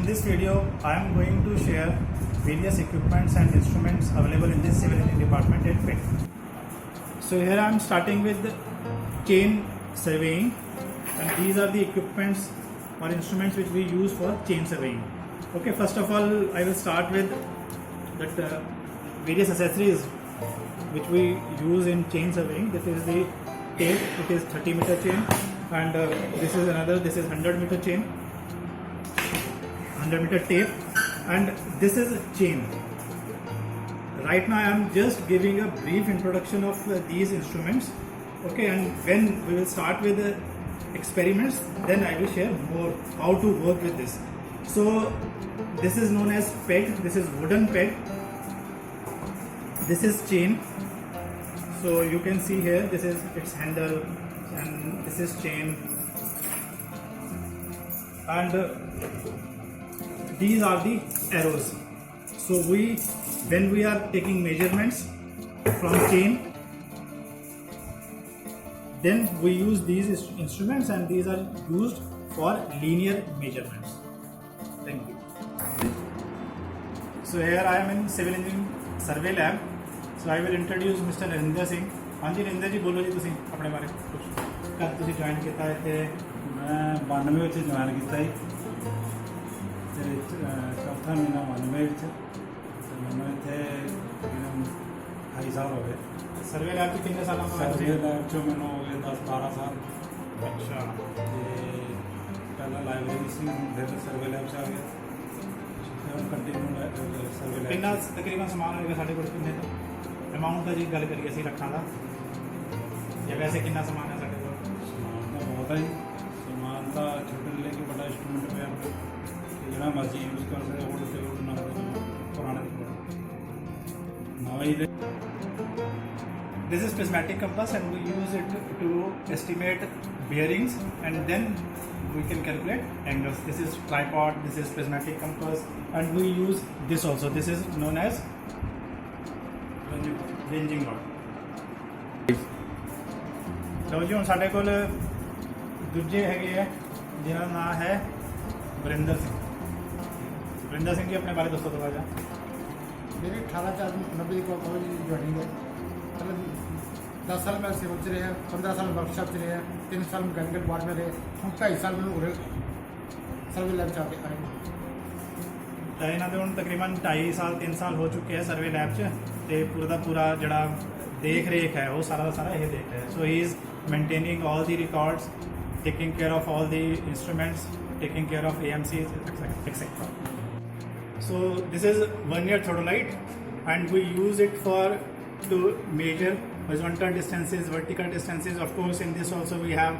in this video I am going to share various equipments and instruments available in this civil engineering department at PIT. So here I am starting with chain surveying, and these are the equipments or instruments which we use for chain surveying. Okay, first of all I will start with that various accessories which we use in chain surveying. This is the tape, it is 30-meter chain, and this is another, this is 100-meter chain, 100-meter tape, and this is chain. Right now I am just giving a brief introduction of these instruments. Okay, and when we will start with the experiments, then I will share more how to work with this. So this is known as peg, this is wooden peg, this is chain. So you can see here, this is its handle and this is chain, and these are the arrows. So when we are taking measurements from chain, then we use these instruments, and these are used for linear measurements. Thank you. So here I am in civil engineering survey lab. So I will introduce Mr. Narinder Singh. हाँ जी नरिंਦਰ जी, बोलो जी तुसी अपने बारे कुछ कद तुसी join किया इत्थे? मैं 92 ਵਿੱਚ ਜੁਆਇਨ ਕੀਤਾ ਜੀ ਤੇ ਚੌਥਾ ਮਹੀਨਾ 92 ਵਿੱਚ ਤੇ ਮੈਨੂੰ ਇੱਥੇ 2.5 ਸਾਲ ਹੋ ਗਏ। सर्वे लैब की कितने साल में ਸਰਵੇ ਲੈਬ 'ਚੋਂ ਮੈਨੂੰ ਹੋ ਗਏ 10-12 ਸਾਲ। अच्छा, ਤੇ ਪਹਿਲਾਂ ਲਾਇਬ੍ਰੇਰੀ ਸੀ, ਹੁਣ ਫਿਰ ਸਰਵੇ ਲੈਬ 'ਚ ਆ ਗਿਆ ਤੇ ਹੁਣ ਕੰਟੀਨਿਊ ਸਰਵੇ ਲੈਬ। कितना तकरीबन समान होगा साढ़े को कितने तो अमाउंट का जी गल करिए ਅਸੀਂ ਰੱਖਾਂ ਦਾ, ਜਾਂ ਵੈਸੇ ਕਿੰਨਾ ਸਮਾਨ ਹੈ ਸਾਡੇ ਕੋਲ? ਸਮਾਨ ਤਾਂ ਬਹੁਤ ਹੈ ਜੀ, ਸਮਾਨ ਤਾਂ ਛੋਟੇ ਤੋਂ ਲੈ ਕੇ ਵੱਡਾ ਇੰਸਟਰੂਮੈਂਟ ਪਿਆ ਆਪਣੇ ਤੇ ਜਿਹੜਾ ਮਰਜ਼ੀ ਯੂਜ਼ ਕਰ ਸਕਦੇ ਹੋ। ਤੇ ਉਹ ਨਵਾਂ ਪੁਰਾਣਾ ਨਵਾਂ ਹੀ This is prismatic compass, and we use it to estimate bearings, and then we can calculate angles. This is tripod, this is prismatic compass, and we use this also. This is known as ranging rod. ਲਓ ਜੀ, ਹੁਣ ਸਾਡੇ ਕੋਲ ਦੂਜੇ ਹੈਗੇ ਆ ਜਿਨ੍ਹਾਂ ਦਾ ਨਾਮ ਹੈ ਵਰਿੰਦਰ ਸਿੰਘ। ਵਰਿੰਦਰ ਸਿੰਘ ਜੀ, ਆਪਣੇ ਬਾਰੇ ਦੱਸੋ ਥੋੜਾ ਜਿਹਾ। मेरी 18/4/90 को कॉलेज ज्वाइनिंग है। मतलब 10 साल में सिविल से रहे, 15 साल वर्कशॉप से रहे, 3 साल मैकेनिकल वार्ड में रहे, हम 2.5 साल में उरे सर्वे लैब से आए। ਤਾਂ ਇਹਨਾਂ ਦੇ ਹੁਣ ਤਕਰੀਬਨ 2.5 ਸਾਲ 3 ਸਾਲ ਹੋ ਚੁੱਕੇ ਹੈ ਸਰਵੇ ਲੈਬ 'ਚ, ਤੇ ਪੂਰਾ ਦਾ ਪੂਰਾ ਜਿਹੜਾ ਦੇਖ ਰੇਖ ਹੈ ਉਹ ਸਾਰਾ ਦਾ ਸਾਰਾ ਇਹ ਦੇਖ ਰਿਹਾ ਹੈ। ਸੋ ਹੀ is maintaining all the records, taking care of all the instruments, taking care of AMCs, etc. So this is vernier theodolite, and we use it to measure horizontal distances, vertical distances. Of course, in this also we have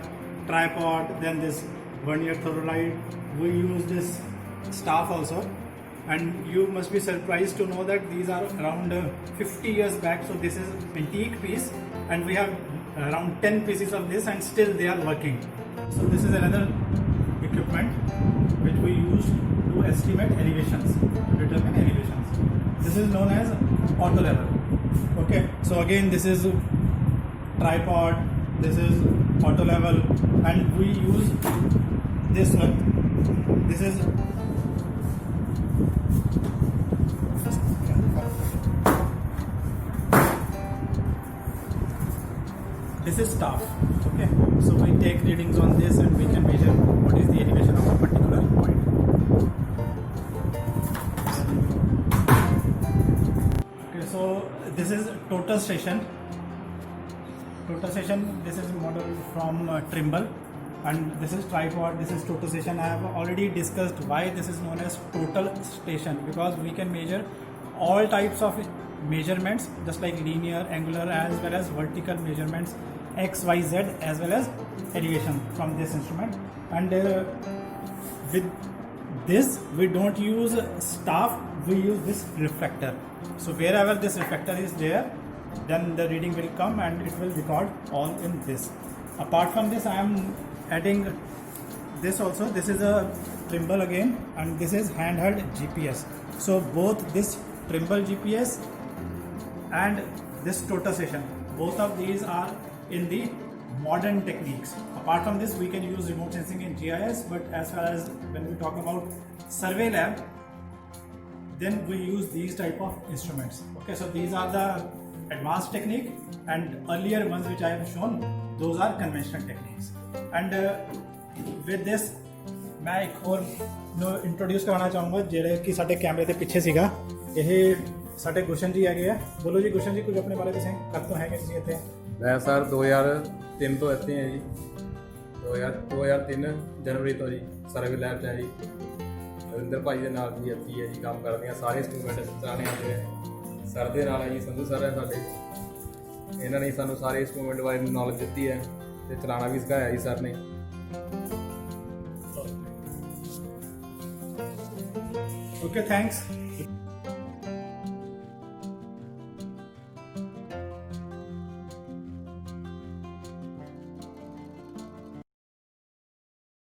tripod, then this vernier theodolite. We use this staff also, and you must be surprised to know that these are around 50 years back. So this is antique piece, and we have around 10 pieces of this, and still they are working. So this is another equipment which we use to estimate elevations, to determine elevations. This is known as auto level. Okay, so again this is tripod, this is auto level, and we use this one. This is staff. Okay, so we take readings on this, and we can measure what is the elevation of a particular point. Okay, so this is total station. Total station, this is model from Trimble, and this is tripod, this is total station. I have already discussed why this is known as total station, because we can measure all types of measurements, just like linear, angular, as well as vertical measurements, X, Y, Z, as well as elevation from this instrument. And with this we don't use staff, we use this reflector. So wherever this reflector is there, then the reading will come and it will record all in this. Apart from this, I am adding this also. This is a Trimble again, and this is handheld GPS. So both this Trimble GPS and this total station, both of these are in the modern techniques. Apart from this, we can use remote sensing in GIS, but as far as when we talk about survey lab, then we use these type of instruments. Okay, so these are the advanced technique, and earlier ones which I have shown, those are conventional techniques. And with this ਮੈਂ ਇੱਕ ਹੋਰ ਨੂੰ introduce ਕਰਾਉਣਾ ਚਾਹੂੰਗਾ ਜਿਹੜੇ ਕਿ ਸਾਡੇ ਕੈਮਰੇ ਦੇ ਪਿੱਛੇ ਸੀਗਾ। ਇਹ ਸਾਡੇ ਗੁਸ਼ਨ ਜੀ ਹੈਗੇ ਆ। ਬੋਲੋ ਜੀ ਗੁਸ਼ਨ ਜੀ, ਕੁਝ ਆਪਣੇ ਬਾਰੇ ਦੱਸੋ, ਕਦ ਤੋਂ ਹੈਗੇ ਤੁਸੀਂ ਇੱਥੇ? ਮੈਂ ਸਰ 2003 ਤੋਂ ਇੱਥੇ ਹਾਂ ਜੀ। 2003 ਜਨਵਰੀ ਤੋਂ ਜੀ ਸਰਵੇ ਲੈਬ 'ਚ ਹੈ ਜੀ। ਰਵਿੰਦਰ ਭਾਈ ਦੇ ਨਾਲ ਜੀ ਇੱਥੇ ਹੈ ਜੀ ਕੰਮ ਕਰਦੇ ਹਾਂ। ਸਾਰੇ ਸਟੂਡੈਂਟ ਚਲਾਣੇ ਆਉਂਦੇ ਨੇ। ਸਰ ਦੇ ਨਾਲ ਹੈ ਜੀ ਸੰਧੂ ਸਰ ਹੈ ਸਾਡੇ। ਇਹਨਾਂ ਨੇ ਸਾਨੂੰ ਸਾਰੇ ਇੰਸਟਰੂਮੈਂਟ ਬਾਰੇ ਨੌਲੇਜ ਦਿੱਤੀ ਹੈ ਅਤੇ ਚਲਾਉਣਾ ਵੀ ਸਿਖਾਇਆ ਜੀ ਸਰ ਨੇ। Okay, thanks.